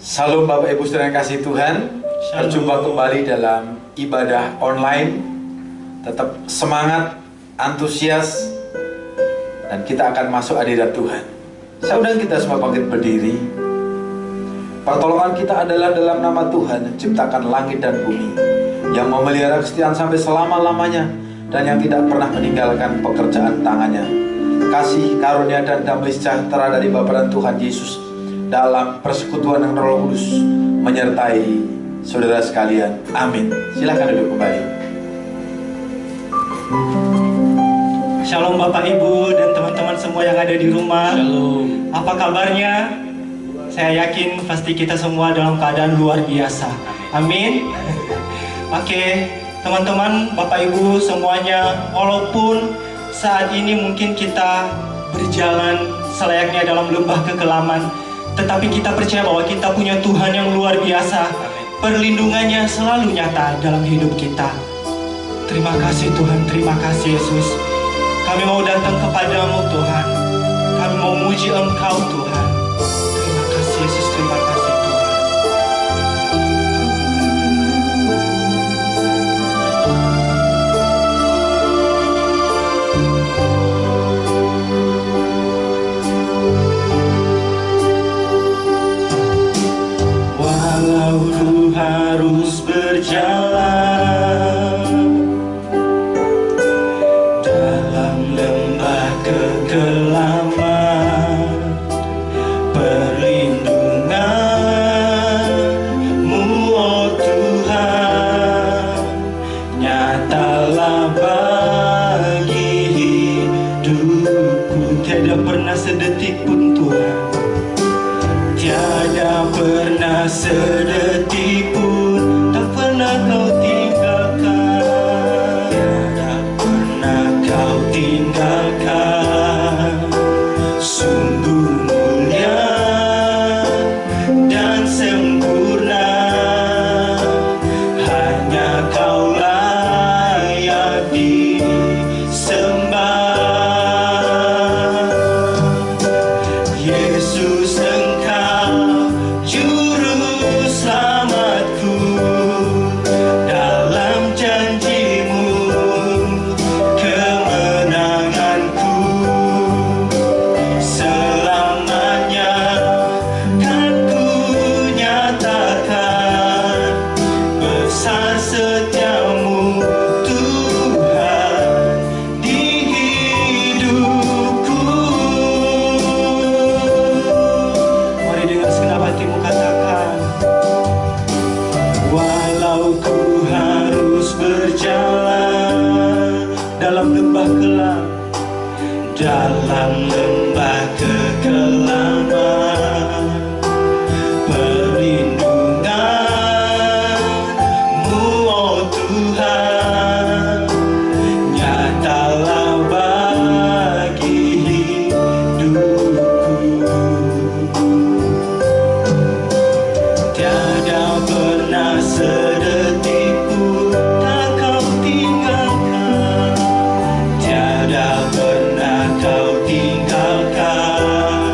Salam Bapak Ibu Saudara yang kasih Tuhan. Berjumpa kembali dalam ibadah online. Tetap semangat, antusias, dan kita akan masuk hadirat Tuhan. Saya undang kita semua bangkit berdiri. Pertolongan kita adalah dalam nama Tuhan yang ciptakan langit dan bumi, yang memelihara kesetiaan sampai selama-lamanya, dan yang tidak pernah meninggalkan pekerjaan tangannya. Kasih, karunia, dan damai sejahtera dari Bapa dan Tuhan Yesus dalam persekutuan yang Roh Kudus menyertai saudara sekalian. Amin. Silakan duduk kembali. Shalom Bapak Ibu dan teman-teman semua yang ada di rumah. Shalom. Apa kabarnya? Saya yakin pasti kita semua dalam keadaan luar biasa. Amin. Oke, teman-teman, Bapak Ibu semuanya, walaupun saat ini mungkin kita berjalan selayaknya dalam lembah kekelaman, tetapi kita percaya bahwa kita punya Tuhan yang luar biasa. Perlindungannya selalu nyata dalam hidup kita. Terima kasih Tuhan, terima kasih Yesus. Kami mau datang kepadamu Tuhan. Kami mau muji Engkau Tuhan. Terima kasih Yesus, terima kasih Tuhan. Walau ku harus berjalan dalam lembah kekelaman, perlindungan-Mu, oh Tuhan, nyatalah bagi hidupku. Tiada pernah sedetik pun Tuhan, tiada pernah sedetik pun tak pernah Kau tinggalkan. Tiada pernah Kau tinggalkan. Sungguh mulia dan sempurna, hanya Kau layak disembah. Yesus, Engkau juru selamatku. Dalam janji-Mu kemenanganku, selamanya kan ku nyatakan besar setia-Mu Tuhan di hidupku. Mari dengan segenap hatimu katakan, walau ku harus berjalan dalam lembah kelam, dalam lembah kekelaman, perlindungan-Mu, oh Tuhan, nyatalah bagi hidupku. Tiada pernah sedetik pun tak Kau tinggalkan. Tiada pernah Kau tinggalkan.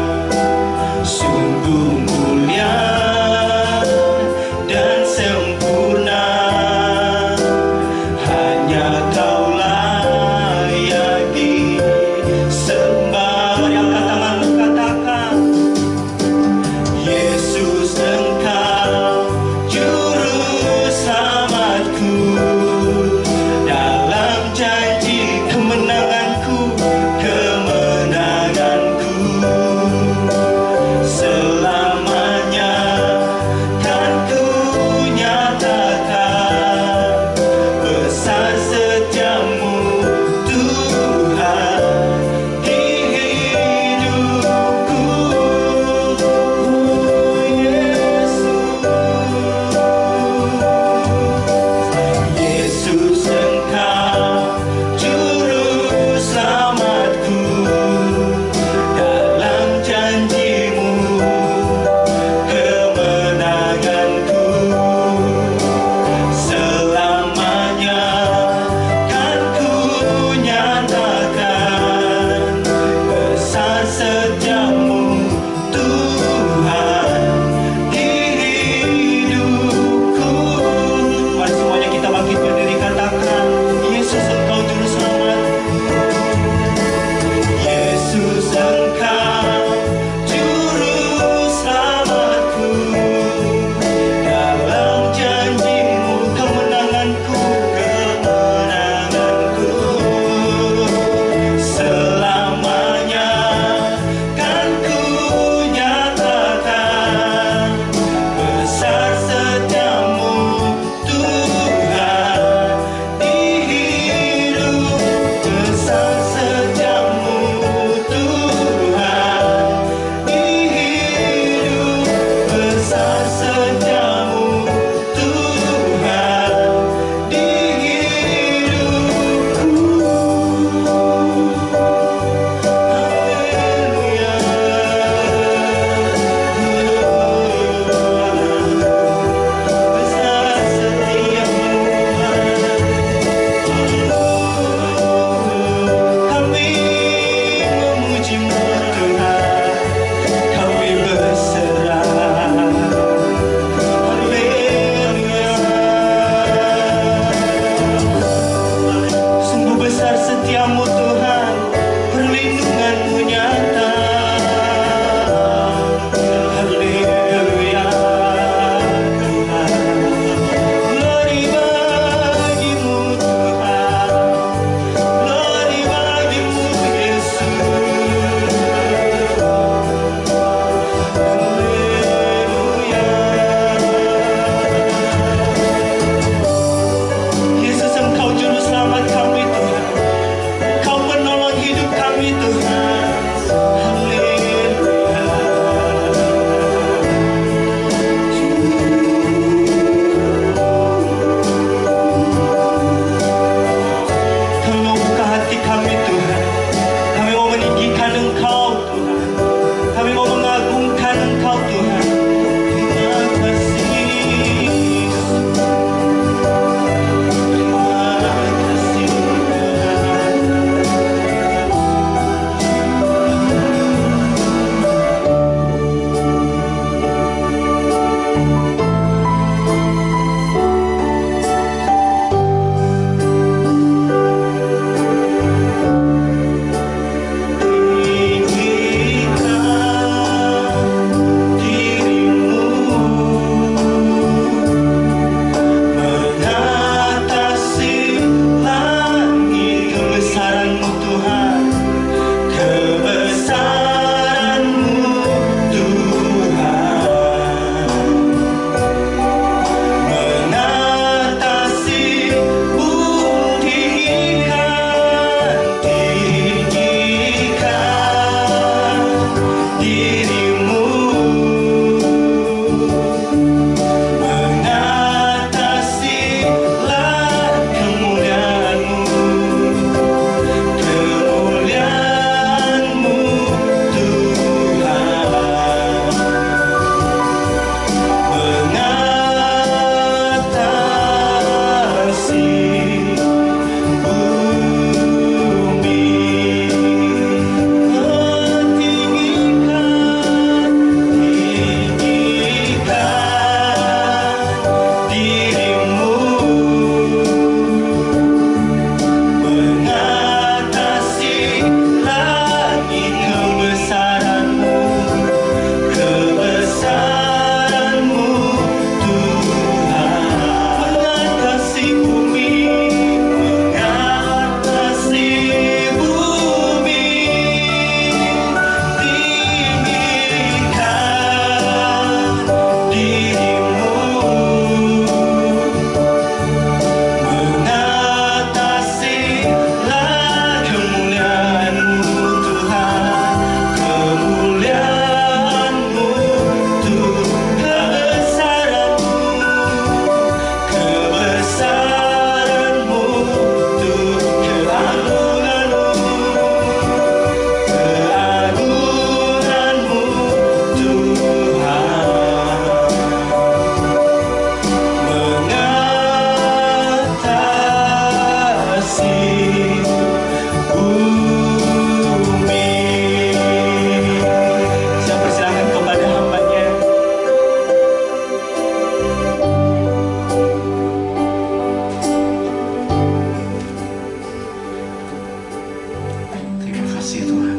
kasih Tuhan,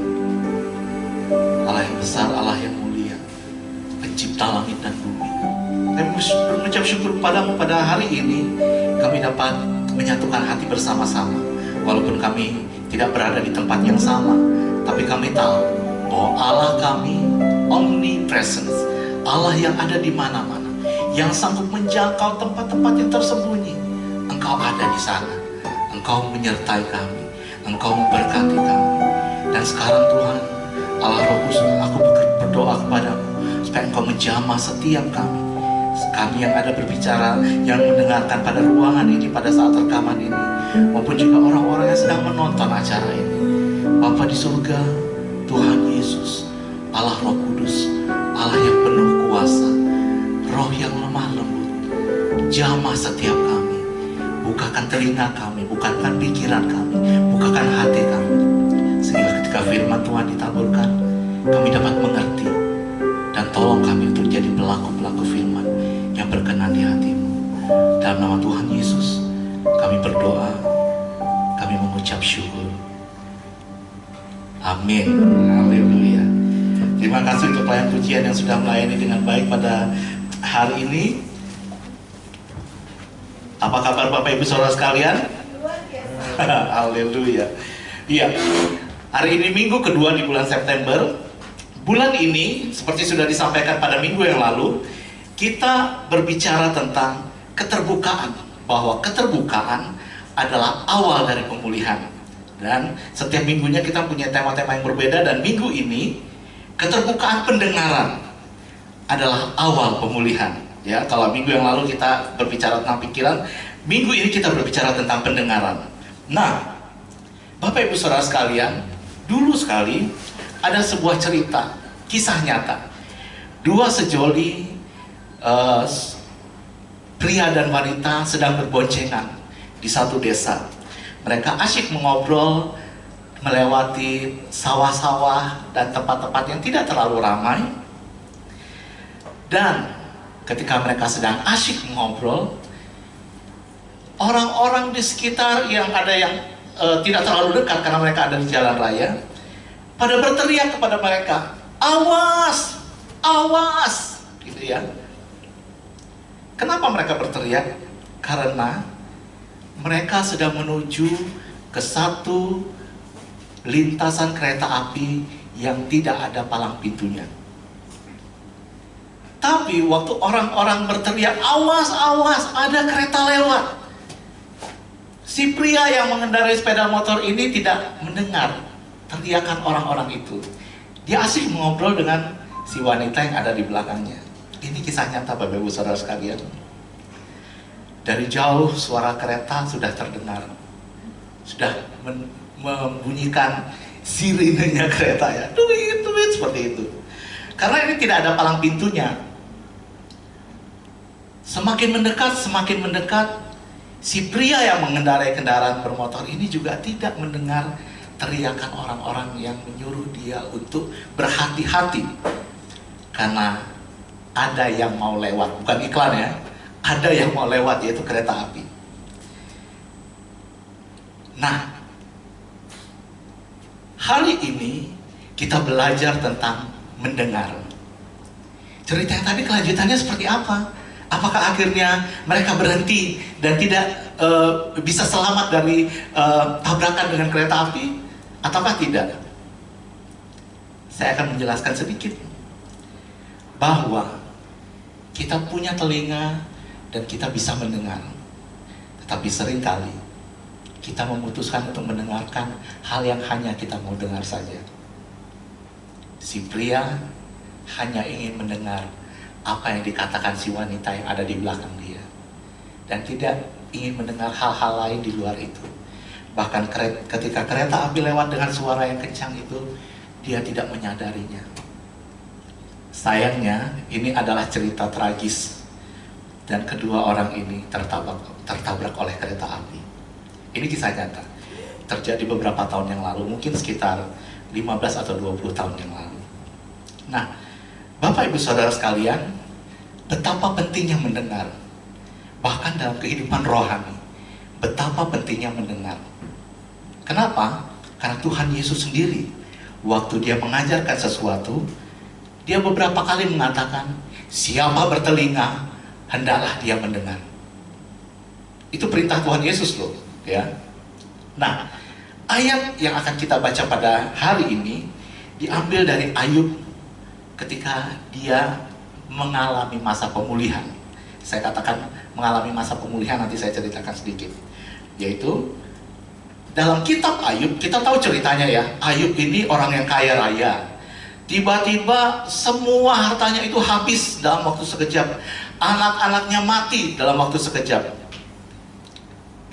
Allah yang besar, Allah yang mulia, pencipta langit dan bumi. Kami mengucap syukur padamu pada hari ini, kami dapat menyatukan hati bersama-sama. Walaupun kami tidak berada di tempat yang sama, tapi kami tahu bahwa Allah kami omnipresent, Allah yang ada di mana-mana, yang sanggup menjangkau tempat-tempat yang tersembunyi. Engkau ada di sana, Engkau menyertai kami, Engkau memberkati kami. Dan sekarang Tuhan, Allah Roh Kudus, aku berdoa kepadamu supaya Engkau menjamah setiap kami. Kami yang ada berbicara, yang mendengarkan pada ruangan ini, pada saat rekaman ini, maupun juga orang-orang yang sedang menonton acara ini. Bapa di surga, Tuhan Yesus, Allah Roh Kudus, Allah yang penuh kuasa, Roh yang lemah lembut, jamah setiap kami. Bukakan telinga kami, bukakan pikiran kami, bukakan hati kami, sehingga ketika firman Tuhan ditaburkan, kami dapat mengerti. Dan tolong kami untuk jadi pelaku-pelaku firman yang berkenan di hati-Mu. Dalam nama Tuhan Yesus, kami berdoa, kami mengucap syukur. Amin. Haleluya. Terima kasih untuk pelayan pujian yang sudah melayani dengan baik pada hari ini. Apa kabar Bapak Ibu Saudara sekalian? Haleluya. Iya. Hari ini minggu kedua di bulan September. Bulan ini, seperti sudah disampaikan pada minggu yang lalu, kita berbicara tentang keterbukaan. Bahwa keterbukaan adalah awal dari pemulihan. Dan setiap minggunya kita punya tema-tema yang berbeda. Dan minggu ini, keterbukaan pendengaran adalah awal pemulihan. Ya, kalau minggu yang lalu kita berbicara tentang pikiran, minggu ini kita berbicara tentang pendengaran. Nah, Bapak Ibu Saudara sekalian, dulu sekali ada sebuah cerita, kisah nyata. Dua sejoli pria dan wanita sedang berboncengan di satu desa. Mereka asyik mengobrol melewati sawah-sawah dan tempat-tempat yang tidak terlalu ramai. Dan ketika mereka sedang asyik mengobrol, orang-orang di sekitar yang ada yang tidak terlalu dekat karena mereka ada di jalan raya, pada berteriak kepada mereka, "Awas! Awas!" Gitu ya. Kenapa mereka berteriak? Karena mereka sedang menuju ke satu lintasan kereta api yang tidak ada palang pintunya. Tapi waktu orang-orang berteriak, "Awas! Awas! Ada kereta lewat!" Si pria yang mengendarai sepeda motor ini tidak mendengar teriakan orang-orang itu. Dia asik mengobrol dengan si wanita yang ada di belakangnya. Ini kisah nyata Bapak Ibu Saudara sekalian. Dari jauh suara kereta sudah terdengar. Sudah membunyikan sirinenya kereta ya. Duit, duit, seperti itu. Karena ini tidak ada palang pintunya. Semakin mendekat, si pria yang mengendarai kendaraan bermotor ini juga tidak mendengar teriakan orang-orang yang menyuruh dia untuk berhati-hati. Karena ada yang mau lewat, bukan iklan ya, ada yang mau lewat, yaitu kereta api. Nah, hari ini kita belajar tentang mendengar. Cerita yang tadi kelanjutannya seperti apa? Apakah akhirnya mereka berhenti dan tidak bisa selamat dari tabrakan dengan kereta api? Ataukah tidak? Saya akan menjelaskan sedikit bahwa kita punya telinga dan kita bisa mendengar. Tetapi seringkali kita memutuskan untuk mendengarkan hal yang hanya kita mau dengar saja. Si pria hanya ingin mendengar apa yang dikatakan si wanita yang ada di belakang dia, dan tidak ingin mendengar hal-hal lain di luar itu. Bahkan ketika kereta api lewat dengan suara yang kencang itu, dia tidak menyadarinya. Sayangnya, ini adalah cerita tragis. Dan kedua orang ini tertabrak oleh kereta api. Ini kisah nyata. Terjadi beberapa tahun yang lalu, mungkin sekitar 15 atau 20 tahun yang lalu. Nah, Bapak Ibu Saudara sekalian, betapa pentingnya mendengar. Bahkan dalam kehidupan rohani, betapa pentingnya mendengar. Kenapa? Karena Tuhan Yesus sendiri, waktu dia mengajarkan sesuatu, dia beberapa kali mengatakan, siapa bertelinga, hendaklah dia mendengar. Itu perintah Tuhan Yesus loh, ya. Nah, ayat yang akan kita baca pada hari ini diambil dari Ayub ketika dia mengalami masa pemulihan. Saya katakan mengalami masa pemulihan, nanti saya ceritakan sedikit. Yaitu dalam kitab Ayub, kita tahu ceritanya ya. Ayub ini orang yang kaya raya. Tiba-tiba semua hartanya itu habis dalam waktu sekejap. Anak-anaknya mati dalam waktu sekejap.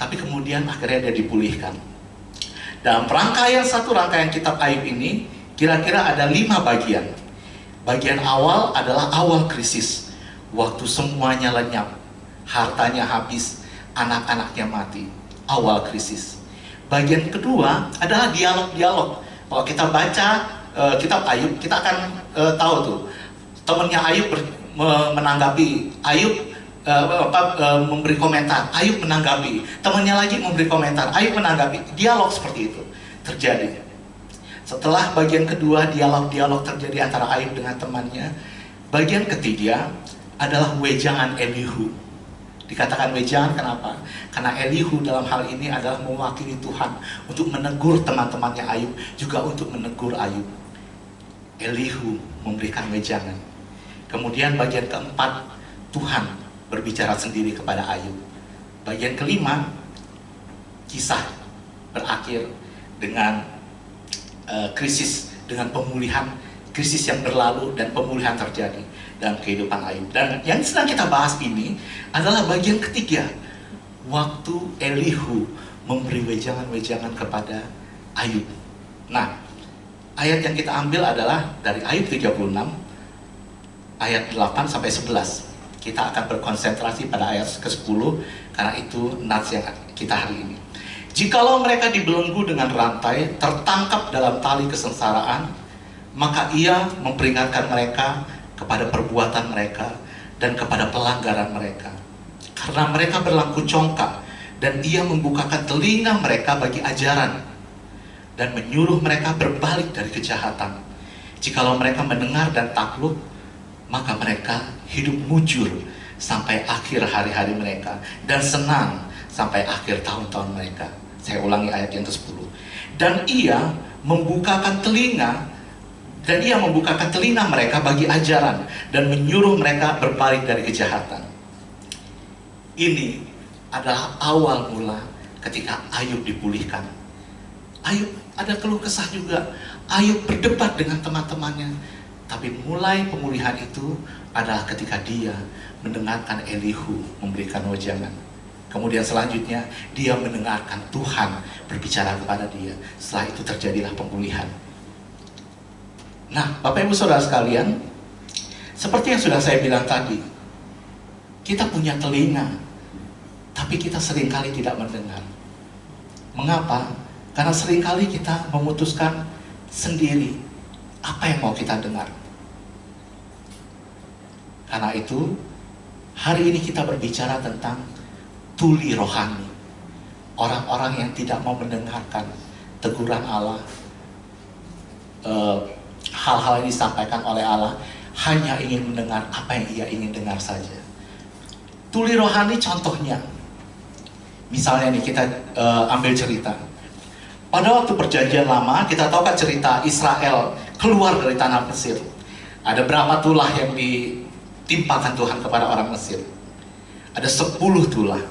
Tapi kemudian akhirnya dia dipulihkan. Dalam satu rangkaian kitab Ayub ini, kira-kira ada 5 bagian. Bagian awal adalah awal krisis. Waktu semuanya lenyap, hartanya habis, anak-anaknya mati. Awal krisis. Bagian kedua adalah dialog-dialog. Kalau kita baca kitab Ayub, kita akan tahu tuh temannya Ayub menanggapi, Ayub memberi komentar, Ayub menanggapi, temannya lagi memberi komentar, Ayub menanggapi. Dialog seperti itu terjadi. Setelah bagian kedua, dialog-dialog terjadi antara Ayub dengan temannya. Bagian ketiga adalah wejangan Elihu. Dikatakan wejangan kenapa? Karena Elihu dalam hal ini adalah mewakili Tuhan untuk menegur teman-temannya Ayub, juga untuk menegur Ayub. Elihu memberikan wejangan. Kemudian bagian keempat, Tuhan berbicara sendiri kepada Ayub. Bagian kelima, kisah berakhir dengan krisis, dengan pemulihan, krisis yang berlalu dan pemulihan terjadi dalam kehidupan Ayub. Dan yang sedang kita bahas ini adalah bagian ketiga, waktu Elihu memberi wejangan-wejangan kepada Ayub. Nah, ayat yang kita ambil adalah dari Ayub 36 ayat 8 sampai 11. Kita akan berkonsentrasi pada ayat ke-10 karena itu nats yang kita hari ini. Jikalau mereka dibelenggu dengan rantai, tertangkap dalam tali kesengsaraan, maka ia memperingatkan mereka kepada perbuatan mereka dan kepada pelanggaran mereka. Karena mereka berlaku congkak, dan ia membukakan telinga mereka bagi ajaran, dan menyuruh mereka berbalik dari kejahatan. Jikalau mereka mendengar dan takluk, maka mereka hidup mujur sampai akhir hari-hari mereka, dan senang sampai akhir tahun-tahun mereka. Saya ulangi ayat yang ke-10. Dan ia membukakan telinga mereka bagi ajaran, dan menyuruh mereka berbalik dari kejahatan. Ini adalah awal mula ketika Ayub dipulihkan. Ayub ada keluh kesah juga. Ayub berdebat dengan teman-temannya. Tapi mulai pemulihan itu adalah ketika dia mendengarkan Elihu memberikan wejangan. Kemudian selanjutnya dia mendengarkan Tuhan berbicara kepada dia. Setelah itu terjadilah pemulihan. Nah, Bapak Ibu Saudara sekalian, seperti yang sudah saya bilang tadi, kita punya telinga, tapi kita seringkali tidak mendengar. Mengapa? Karena seringkali kita memutuskan sendiri apa yang mau kita dengar. Karena itu, hari ini kita berbicara tentang tuli rohani. Orang-orang yang tidak mau mendengarkan teguran Allah, hal-hal yang disampaikan oleh Allah, hanya ingin mendengar apa yang ia ingin dengar saja. Tuli rohani contohnya, misalnya nih kita ambil cerita. Pada waktu perjanjian lama, kita tahu kan cerita Israel keluar dari tanah Mesir. Ada berapa tulah yang ditimpakan Tuhan kepada orang Mesir? Ada 10 tulah.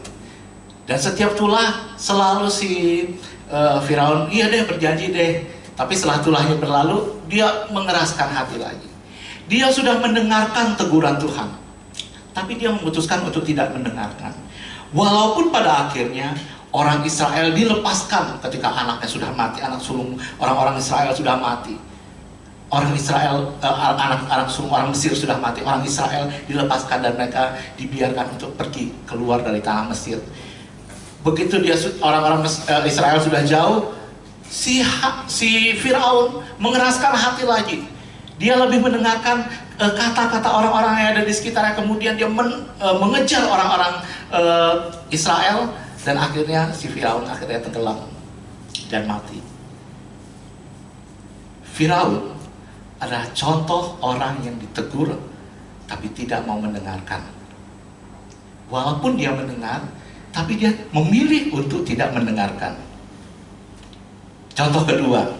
Dan setiap tulah selalu si Firaun, iya deh berjanji deh. Tapi setelah tulahnya berlalu, dia mengeraskan hati lagi. Dia sudah mendengarkan teguran Tuhan, tapi dia memutuskan untuk tidak mendengarkan. Walaupun pada akhirnya orang Israel dilepaskan ketika anaknya sudah mati, anak sulung orang-orang Israel sudah mati. Orang Israel, anak sulung orang Mesir sudah mati. Orang Israel dilepaskan dan mereka dibiarkan untuk pergi keluar dari tanah Mesir. Begitu orang-orang Israel sudah jauh, si Firaun mengeraskan hati lagi. Dia lebih mendengarkan kata-kata orang-orang yang ada di sekitarnya. Kemudian dia mengejar orang-orang Israel, dan akhirnya si Firaun akhirnya tenggelam dan mati. Firaun adalah contoh orang yang ditegur tapi tidak mau mendengarkan. Walaupun dia mendengar, tapi dia memilih untuk tidak mendengarkan. Contoh kedua,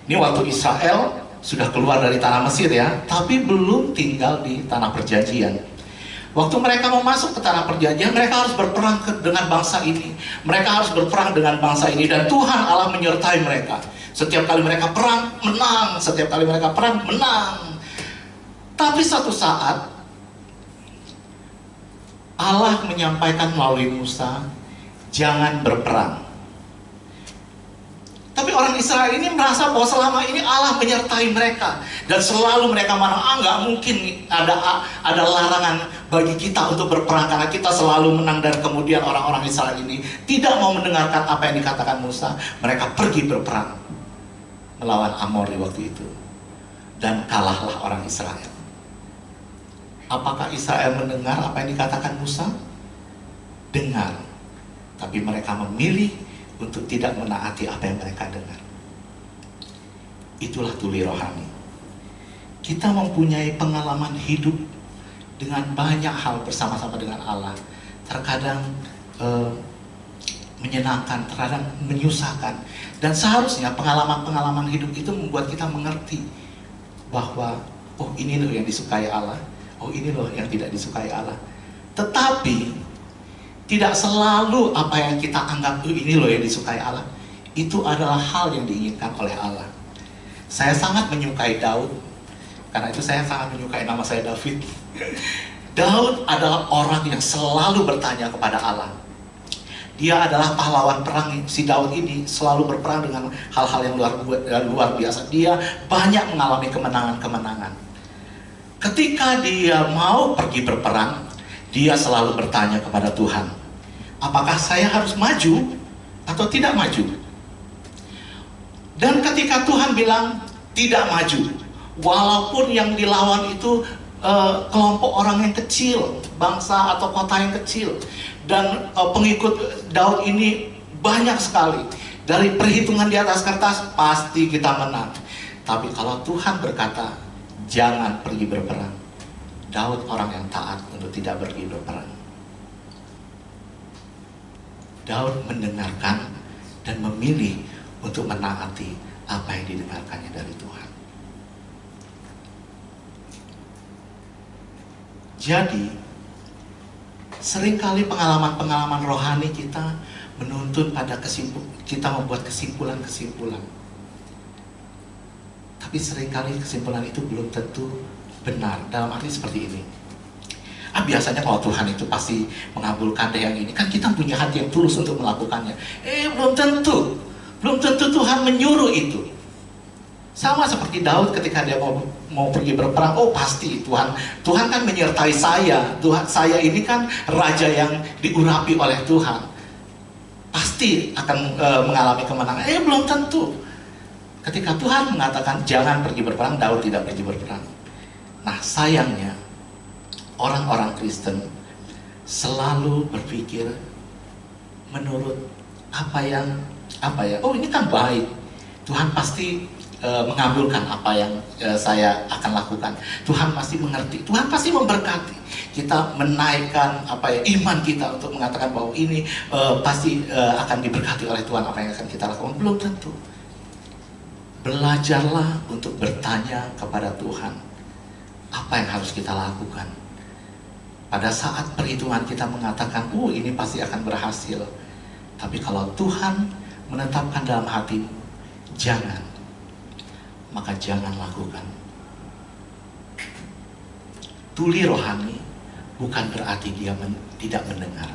ini waktu Israel sudah keluar dari tanah Mesir ya, tapi belum tinggal di tanah perjanjian. Waktu mereka mau masuk ke tanah perjanjian, mereka harus berperang dengan bangsa ini. Mereka harus berperang dengan bangsa ini, dan Tuhan Allah menyertai mereka. Setiap kali mereka perang, menang. Setiap kali mereka perang, menang. Tapi suatu saat Allah menyampaikan melalui Musa, jangan berperang. Tapi orang Israel ini merasa bahwa selama ini Allah menyertai mereka, dan selalu mereka marah, nggak mungkin ada larangan bagi kita untuk berperang karena kita selalu menang. Dan kemudian orang-orang Israel ini tidak mau mendengarkan apa yang dikatakan Musa. Mereka pergi berperang melawan Amori waktu itu, dan kalahlah orang Israel. Apakah Israel mendengar apa yang dikatakan Musa? Dengar, tapi mereka memilih untuk tidak menaati apa yang mereka dengar. Itulah tuli rohani. Kita mempunyai pengalaman hidup dengan banyak hal bersama-sama dengan Allah. Terkadang menyenangkan, terkadang menyusahkan. Dan seharusnya pengalaman-pengalaman hidup itu membuat kita mengerti bahwa, oh ini loh yang disukai Allah, oh ini loh yang tidak disukai Allah. Tetapi tidak selalu apa yang kita anggap ini loh yang disukai Allah itu adalah hal yang diinginkan oleh Allah. Saya sangat menyukai Daud, karena itu saya sangat menyukai nama saya David. Daud adalah orang yang selalu bertanya kepada Allah. Dia adalah pahlawan perang. Si Daud ini selalu berperang dengan hal-hal yang luar biasa. Dia banyak mengalami kemenangan-kemenangan. Ketika dia mau pergi berperang, dia selalu bertanya kepada Tuhan, apakah saya harus maju atau tidak maju? Dan ketika Tuhan bilang tidak maju, walaupun yang dilawan itu kelompok orang yang kecil, bangsa atau kota yang kecil, dan pengikut Daud ini banyak sekali. Dari perhitungan di atas kertas pasti kita menang. Tapi kalau Tuhan berkata jangan pergi berperang, Daud orang yang taat untuk tidak pergi berperang. Daud mendengarkan dan memilih untuk menaati apa yang didengarkannya dari Tuhan. Jadi, seringkali pengalaman-pengalaman rohani kita menuntun pada kita membuat kesimpulan-kesimpulan. Tapi seringkali kesimpulan itu belum tentu benar. Dalam arti seperti ini. Biasanya kalau Tuhan itu pasti mengabulkan yang ini. Kan kita punya hati yang tulus untuk melakukannya. Belum tentu. Belum tentu Tuhan menyuruh itu. Sama seperti Daud ketika dia mau pergi berperang. Oh pasti Tuhan kan menyertai saya. Saya ini kan raja yang diurapi oleh Tuhan. Pasti akan mengalami kemenangan. Belum tentu. Ketika Tuhan mengatakan jangan pergi berperang, Daud tidak pergi berperang. Nah sayangnya orang-orang Kristen selalu berpikir menurut oh ini kan baik, Tuhan pasti mengabulkan apa yang saya akan lakukan. Tuhan pasti mengerti, Tuhan pasti memberkati. Kita menaikkan iman kita untuk mengatakan bahwa ini pasti akan diberkati oleh Tuhan apa yang akan kita lakukan. Belum tentu. Belajarlah untuk bertanya kepada Tuhan apa yang harus kita lakukan. Pada saat perhitungan kita mengatakan, ini pasti akan berhasil. Tapi kalau Tuhan menetapkan dalam hatimu, jangan, maka jangan lakukan. Tuli rohani bukan berarti dia tidak mendengar.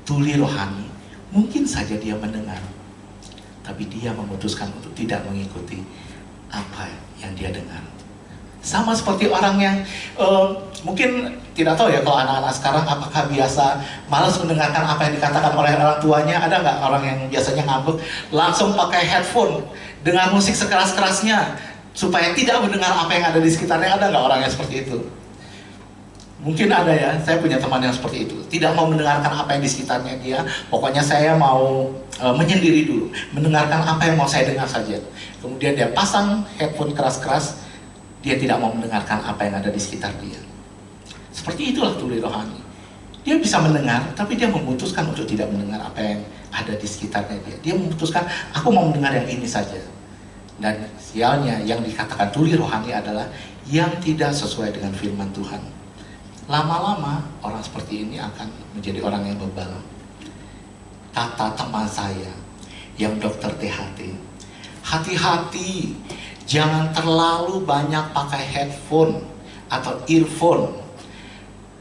Tuli rohani mungkin saja dia mendengar, tapi dia memutuskan untuk tidak mengikuti apa yang dia dengar. Sama seperti orang yang mungkin tidak tahu ya kalau anak-anak sekarang apakah biasa malas mendengarkan apa yang dikatakan oleh orang tuanya. Ada nggak orang yang biasanya ngambek langsung pakai headphone dengan musik sekeras-kerasnya supaya tidak mendengar apa yang ada di sekitarnya? Ada nggak orang yang seperti itu? Mungkin ada ya, saya punya teman yang seperti itu. Tidak mau mendengarkan apa yang di sekitarnya dia. Pokoknya saya mau menyendiri dulu. Mendengarkan apa yang mau saya dengar saja. Kemudian dia pasang headphone keras-keras. Dia tidak mau mendengarkan apa yang ada di sekitar dia. Seperti itulah tuli rohani. Dia bisa mendengar, tapi dia memutuskan untuk tidak mendengar apa yang ada di sekitarnya dia. Dia memutuskan, aku mau mendengar yang ini saja. Dan sialnya yang dikatakan tuli rohani adalah yang tidak sesuai dengan firman Tuhan. Lama-lama orang seperti ini akan menjadi orang yang bebal. Kata teman saya yang dokter THT, hati-hati, jangan terlalu banyak pakai headphone atau earphone.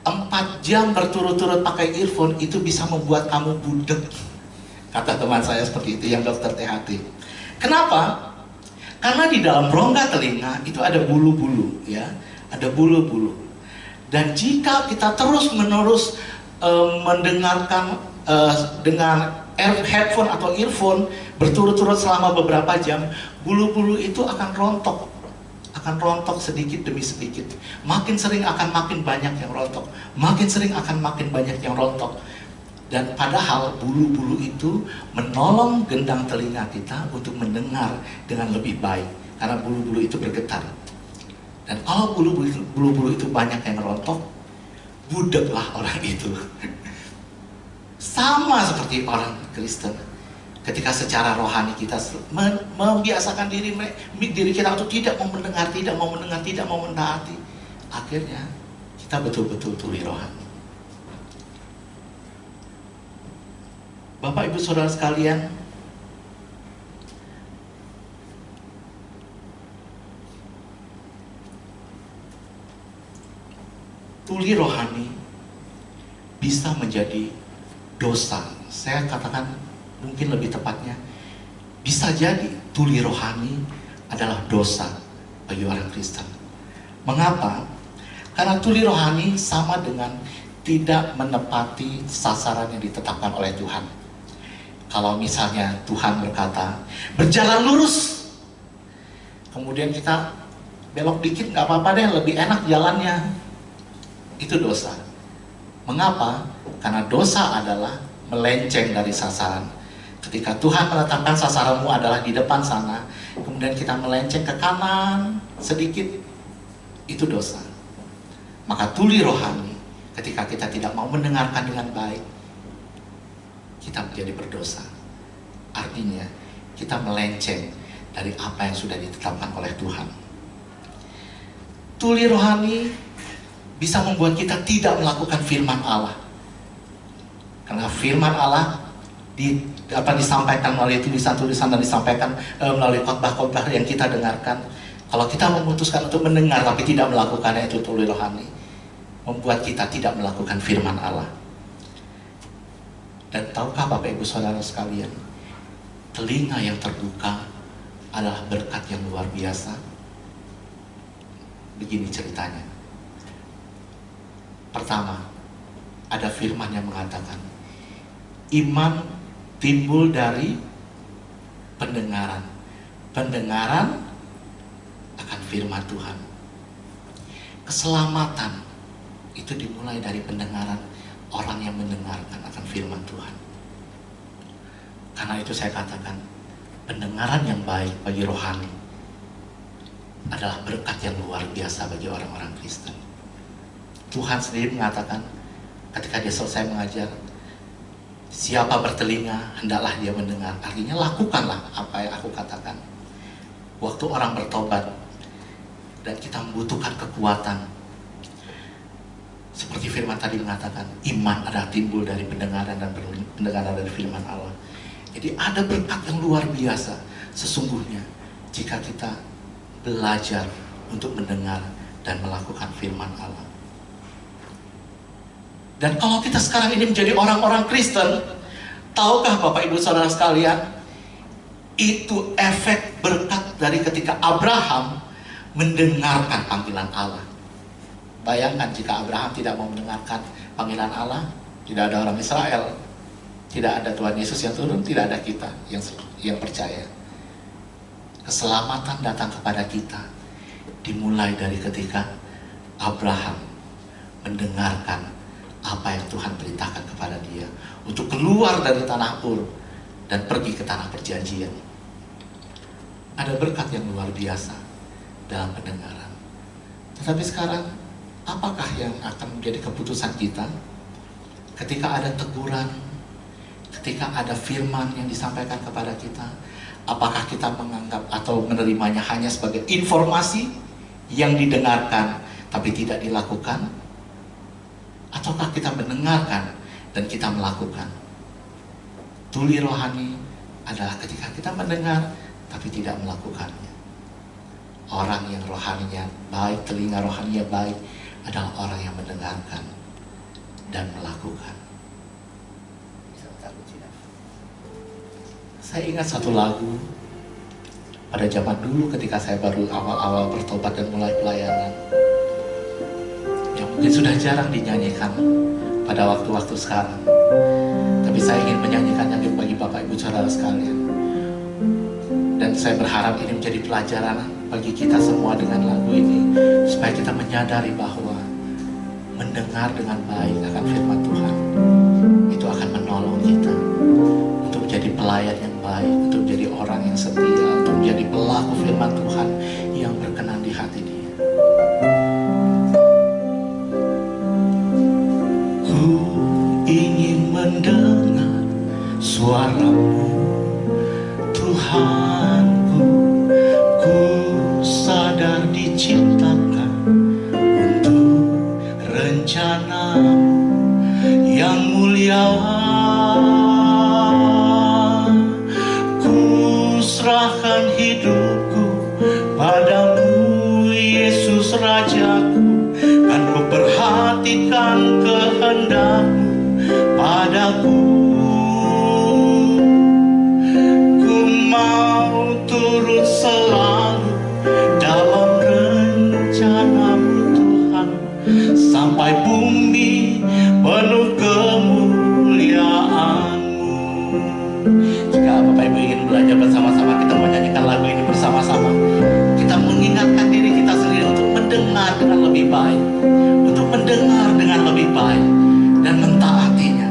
4 jam berturut-turut pakai earphone itu bisa membuat kamu budek. Kata teman saya seperti itu yang dokter THT. Kenapa? Karena di dalam rongga telinga itu ada bulu-bulu, ya, ada bulu-bulu. Dan jika kita terus-menerus mendengarkan dengan headphone atau earphone berturut-turut selama beberapa jam, bulu-bulu itu akan rontok sedikit demi sedikit. Makin sering akan makin banyak yang rontok, makin sering akan makin banyak yang rontok. Dan padahal bulu-bulu itu menolong gendang telinga kita untuk mendengar dengan lebih baik, karena bulu-bulu itu bergetar. Dan kalau bulu-bulu itu banyak yang rontok, budeklah orang itu. Sama seperti orang Kristen. Ketika secara rohani kita membiasakan diri kita untuk tidak mau mendengar, tidak mau menaati, akhirnya kita betul-betul tuli rohani. Bapak Ibu Saudara sekalian, tuli rohani bisa menjadi dosa. Saya katakan mungkin lebih tepatnya, bisa jadi tuli rohani adalah dosa bagi orang Kristen. Mengapa? Karena tuli rohani sama dengan tidak menepati sasaran yang ditetapkan oleh Tuhan. Kalau misalnya Tuhan berkata, berjalan lurus, kemudian kita belok dikit, nggak apa-apa deh, lebih enak jalannya. Itu dosa. Mengapa? Karena dosa adalah melenceng dari sasaran. Ketika Tuhan menetapkan sasaranmu adalah di depan sana, kemudian kita melenceng ke kanan sedikit, itu dosa. Maka tuli rohani, ketika kita tidak mau mendengarkan dengan baik, kita menjadi berdosa. Artinya, kita melenceng dari apa yang sudah ditetapkan oleh Tuhan. Tuli rohani bisa membuat kita tidak melakukan firman Allah. Karena firman Allah disampaikan melalui tulisan-tulisan dan disampaikan melalui khotbah-khotbah yang kita dengarkan. Kalau kita memutuskan untuk mendengar tapi tidak melakukannya, itu tuli rohani, membuat kita tidak melakukan firman Allah. Dan tahukah Bapak Ibu Saudara sekalian, telinga yang terbuka adalah berkat yang luar biasa. Begini ceritanya. Pertama, ada firman yang mengatakan, iman timbul dari pendengaran. Pendengaran akan firman Tuhan. Keselamatan itu dimulai dari pendengaran orang yang mendengarkan akan firman Tuhan. Karena itu saya katakan, pendengaran yang baik bagi rohani adalah berkat yang luar biasa bagi orang-orang Kristen. Tuhan sendiri mengatakan ketika dia selesai mengajar, siapa bertelinga hendaklah dia mendengar. Artinya lakukanlah apa yang aku katakan. Waktu orang bertobat dan kita membutuhkan kekuatan, seperti firman tadi mengatakan, iman adalah timbul dari pendengaran dan pendengaran dari firman Allah. Jadi ada berkat yang luar biasa sesungguhnya jika kita belajar untuk mendengar dan melakukan firman Allah. Dan kalau kita sekarang ini menjadi orang-orang Kristen, tahukah Bapak Ibu Saudara sekalian, itu efek berkat dari ketika Abraham mendengarkan panggilan Allah. Bayangkan jika Abraham tidak mau mendengarkan panggilan Allah, tidak ada orang Israel, tidak ada Tuhan Yesus yang turun, tidak ada kita yang percaya. Keselamatan datang kepada kita dimulai dari ketika Abraham mendengarkan apa yang Tuhan perintahkan kepada dia untuk keluar dari tanah Ur dan pergi ke tanah perjanjian. Ada berkat yang luar biasa dalam pendengaran. Tetapi sekarang, apakah yang akan menjadi keputusan kita ketika ada teguran, ketika ada firman yang disampaikan kepada kita? Apakah kita menganggap atau menerimanya hanya sebagai informasi yang didengarkan tapi tidak dilakukan? Ataukah kita mendengarkan dan kita melakukan? Tuli rohani adalah ketika kita mendengar tapi tidak melakukannya. Orang yang rohaninya baik, telinga rohaninya baik adalah orang yang mendengarkan dan melakukan. Saya ingat satu lagu pada zaman dulu ketika saya baru awal-awal bertobat dan mulai pelayanan, yang mungkin sudah jarang dinyanyikan pada waktu-waktu sekarang. Tapi saya ingin menyanyikannya bagi Bapak Ibu Saudara sekalian. Dan saya berharap ini menjadi pelajaran bagi kita semua dengan lagu ini, supaya kita menyadari bahwa mendengar dengan baik akan firman Tuhan itu akan menolong kita untuk menjadi pelayan yang baik, untuk menjadi orang yang setia, untuk menjadi pelaku firman Tuhan yang berkenan di hati Dia. Ku ingin mendengar suara-Mu, Tuhanku. Ku sadar diciptakan untuk rencana-Mu yang mulia. Serahkan hidupku padamu, Yesus Rajaku, kan ku perhatikan kehendak-Mu padaku. Ku mau turut selalu dalam rencana-Mu Tuhan, sampai bumi penuh kemuliaan-Mu. Jika Bapak Ibu ingin belajar bersama-sama, kita menyanyikan lagu ini bersama-sama. Kita mengingatkan diri kita sendiri untuk mendengar dengan lebih baik, untuk mendengar dengan lebih baik dan mentaatinya.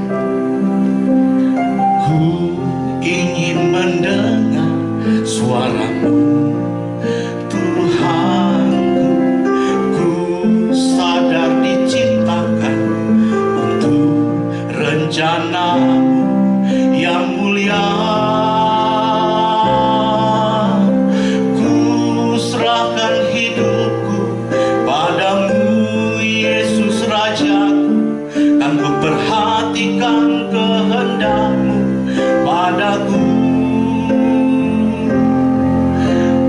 Ku ingin mendengar suara-Mu, Tuhanku. Ku sadar diciptakan untuk rencana-Mu yang mulia. Ku serahkan hidupku padamu, Yesus Rajaku, kan ku perhatikan kehendak-Mu padaku.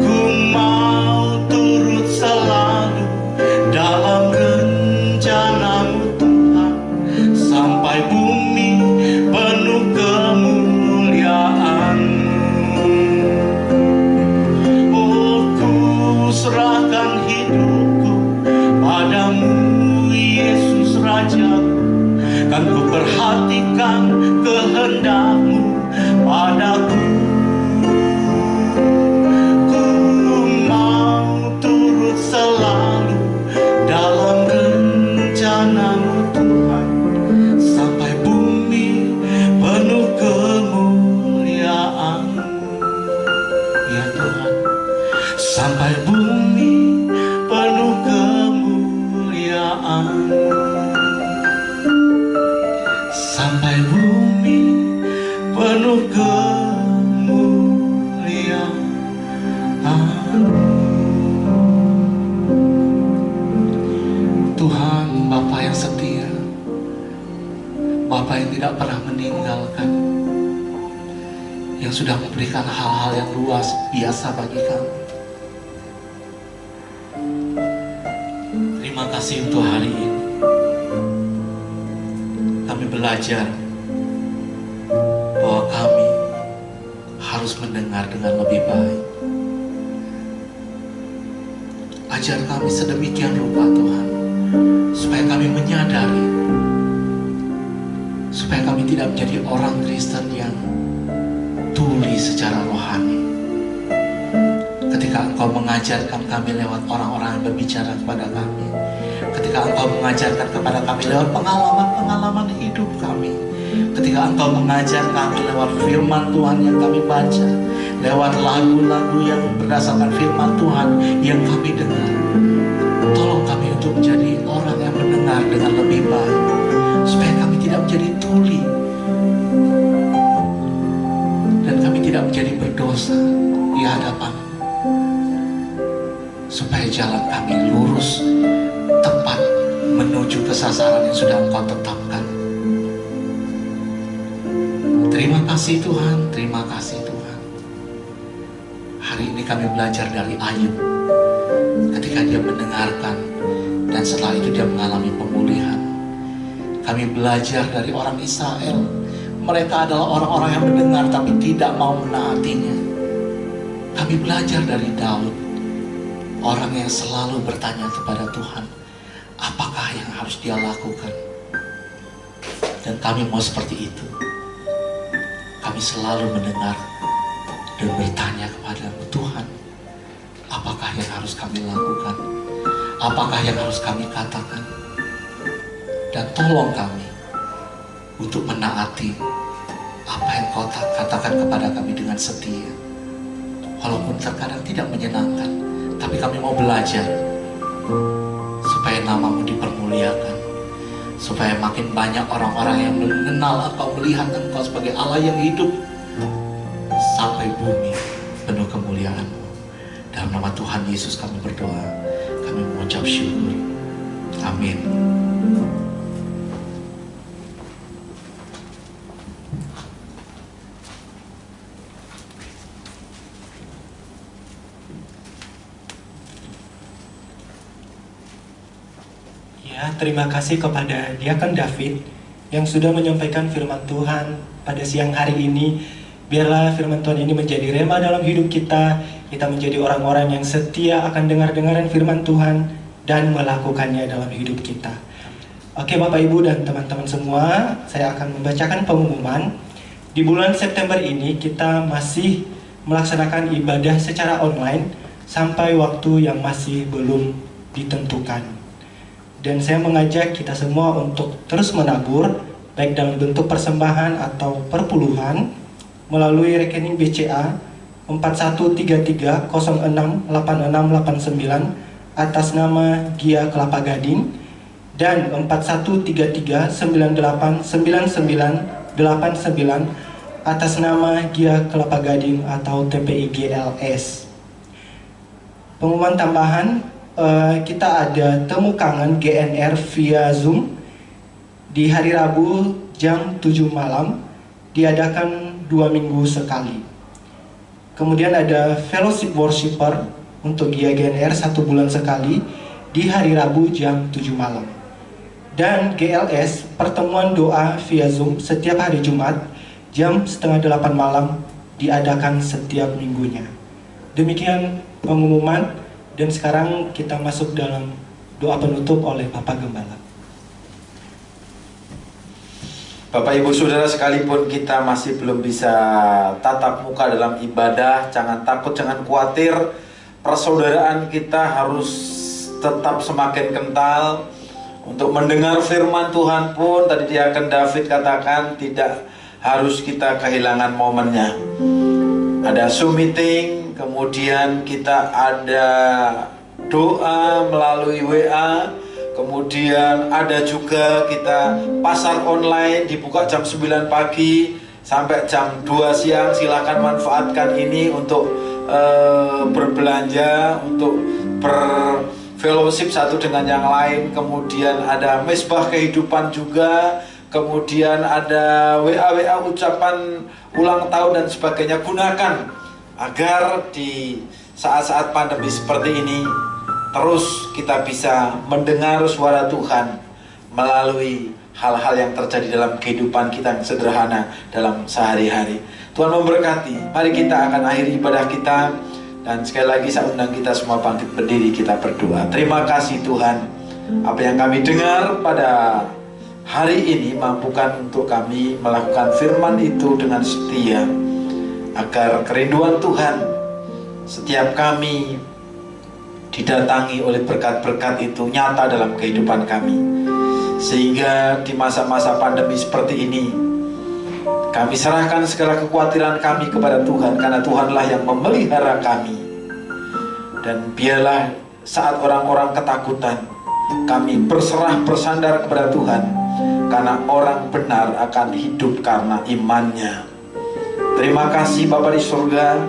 Ku mau turut selalu dalam rencana-Mu Tuhan, sampai bumi penuh kemuliaan-Mu. Oh, ku serahkan hidupku padamu, Yesus Rajaku, kan ku perhatikan kehendak-Mu padaku. Ku mau turut selalu dalam rencana-Mu Tuhan, sampai bumi penuh kemuliaan-Mu. Ya Tuhan, sampai bumi penuh kemuliaan-Mu, sampai bumi penuh kemuliaan-Mu. Tuhan, Bapa yang setia, Bapa yang tidak pernah meninggalkan, yang sudah memberikan hal-hal yang luas biasa bagi kami. Terima kasih untuk hari ini. Kami belajar bahwa kami harus mendengar dengan lebih baik. Ajar kami sedemikian rupa Tuhan, supaya kami menyadari, supaya kami tidak menjadi orang Kristen yang tuli secara rohani. Ketika Engkau mengajarkan kami lewat orang-orang yang berbicara kepada kami, ketika ketika Engkau mengajarkan kepada kami lewat pengalaman-pengalaman hidup kami, ketika Engkau mengajar kami lewat firman Tuhan yang kami baca, lewat lagu-lagu yang berdasarkan firman Tuhan yang kami dengar. Tolong kami untuk menjadi orang yang mendengar dengan lebih baik, supaya kami tidak menjadi tuli dan kami tidak menjadi berdosa di hadapan, supaya jalan kami lurus, tepat menuju ke sasaran yang sudah Engkau tetapkan. Terima kasih Tuhan, terima kasih Tuhan. Hari ini kami belajar dari Ayub, ketika dia mendengarkan dan setelah itu dia mengalami pemulihan. Kami belajar dari orang Israel, mereka adalah orang-orang yang mendengar tapi tidak mau menaatinya. Kami belajar dari Daud, orang yang selalu bertanya kepada Tuhan, apakah yang harus dia lakukan? Dan kami mau seperti itu. Kami selalu mendengar dan bertanya kepada Tuhan, apakah yang harus kami lakukan? Apakah yang harus kami katakan? Dan tolong kami untuk menaati apa yang Kau katakan kepada kami dengan setia. Walaupun terkadang tidak menyenangkan, tapi kami mau belajar supaya nama-Mu dipermuliakan, supaya makin banyak orang-orang yang mengenal Engkau, melihat Engkau sebagai Allah yang hidup, sampai bumi penuh kemuliaan-Mu. Dalam nama Tuhan Yesus kami berdoa, kami mengucap syukur. Amin. Ya, terima kasih kepada Diakon David yang sudah menyampaikan firman Tuhan pada siang hari ini. Biarlah firman Tuhan ini menjadi rema dalam hidup kita. Kita menjadi orang-orang yang setia akan dengar-dengaran firman Tuhan dan melakukannya dalam hidup kita. Oke Bapak Ibu dan teman-teman semua, saya akan membacakan pengumuman. Di bulan September ini kita masih melaksanakan ibadah secara online sampai waktu yang masih belum ditentukan. Dan saya mengajak kita semua untuk terus menabur, baik dalam bentuk persembahan atau perpuluhan, melalui rekening BCA 4133068689 atas nama Gia Kelapa Gading dan 4133989989 atas nama Gia Kelapa Gading atau TPI GLS. Pengumuman tambahan, kita ada temu kangen GNR via Zoom di hari Rabu jam 7 malam, diadakan 2 minggu sekali. Kemudian ada fellowship worshiper untuk GNR 1 bulan sekali di hari Rabu jam 7 malam. Dan GLS pertemuan doa via Zoom setiap hari Jumat jam 7:30 malam, diadakan setiap minggunya. Demikian pengumuman, dan sekarang kita masuk dalam doa penutup oleh Bapak Gembala. Bapak Ibu Saudara, sekalipun kita masih belum bisa tatap muka dalam ibadah, jangan takut, jangan khawatir. Persaudaraan kita harus tetap semakin kental. Untuk mendengar firman Tuhan pun, tadi Diakon David katakan, tidak harus kita kehilangan momennya. Ada Zoom meeting, kemudian kita ada doa melalui WA, kemudian ada juga kita pasar online dibuka jam 9 pagi sampai jam 2 siang. Silakan manfaatkan ini untuk berbelanja, untuk berfellowship satu dengan yang lain. Kemudian ada mesbah kehidupan juga, kemudian ada WA ucapan ulang tahun dan sebagainya. Gunakan agar di saat-saat pandemi seperti ini terus kita bisa mendengar suara Tuhan melalui hal-hal yang terjadi dalam kehidupan kita yang sederhana dalam sehari-hari. Tuhan memberkati. Mari kita akan akhiri ibadah kita, dan sekali lagi saya undang kita semua bangkit berdiri, kita berdoa. Terima kasih Tuhan, apa yang kami dengar pada hari ini mampukan untuk kami melakukan firman itu dengan setia, agar kerinduan Tuhan setiap kami didatangi oleh berkat-berkat itu nyata dalam kehidupan kami. Sehingga di masa-masa pandemi seperti ini, kami serahkan segala kekhawatiran kami kepada Tuhan, karena Tuhanlah yang memelihara kami. Dan biarlah saat orang-orang ketakutan, kami berserah bersandar kepada Tuhan, karena orang benar akan hidup karena imannya. Terima kasih Bapa di surga,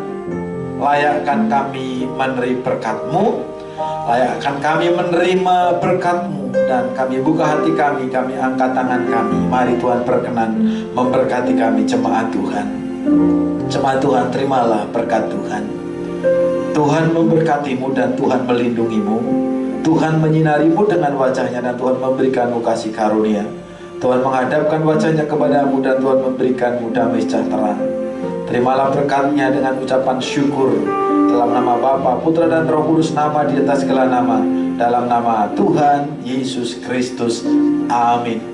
layakkan kami menerima berkat-Mu, layakkan kami menerima berkat-Mu, dan kami buka hati kami angkat tangan kami. Mari Tuhan berkenan memberkati kami, jemaat Tuhan. Jemaat Tuhan, terimalah berkat Tuhan. Tuhan memberkati-Mu dan Tuhan melindungi-Mu. Tuhan menyinari-Mu dengan wajahnya dan Tuhan memberikan-Mu kasih karunia. Tuhan menghadapkan wajahnya kepadamu dan Tuhan memberikan-Mu damai sejahtera. Terimalah berkat-Nya dengan ucapan syukur, dalam nama Bapa, Putra dan Roh Kudus, nama di atas segala nama, dalam nama Tuhan Yesus Kristus. Amin.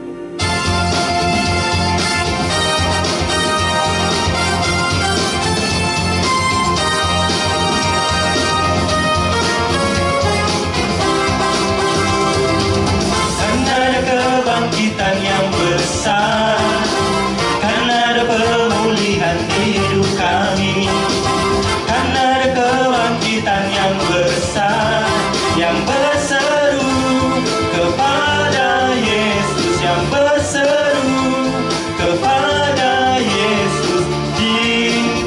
Karena ada kebangkitan yang besar, karena ada pemulihan hidup kami, karena ada kebangkitan yang besar, yang berseru kepada Yesus, yang berseru kepada Yesus, dipulihkan.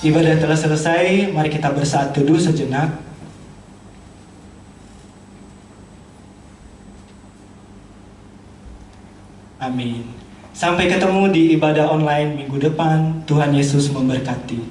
Ibadah telah selesai, mari kita bersaat teduh sejenak. Amin. Sampai ketemu di ibadah online minggu depan. Tuhan Yesus memberkati.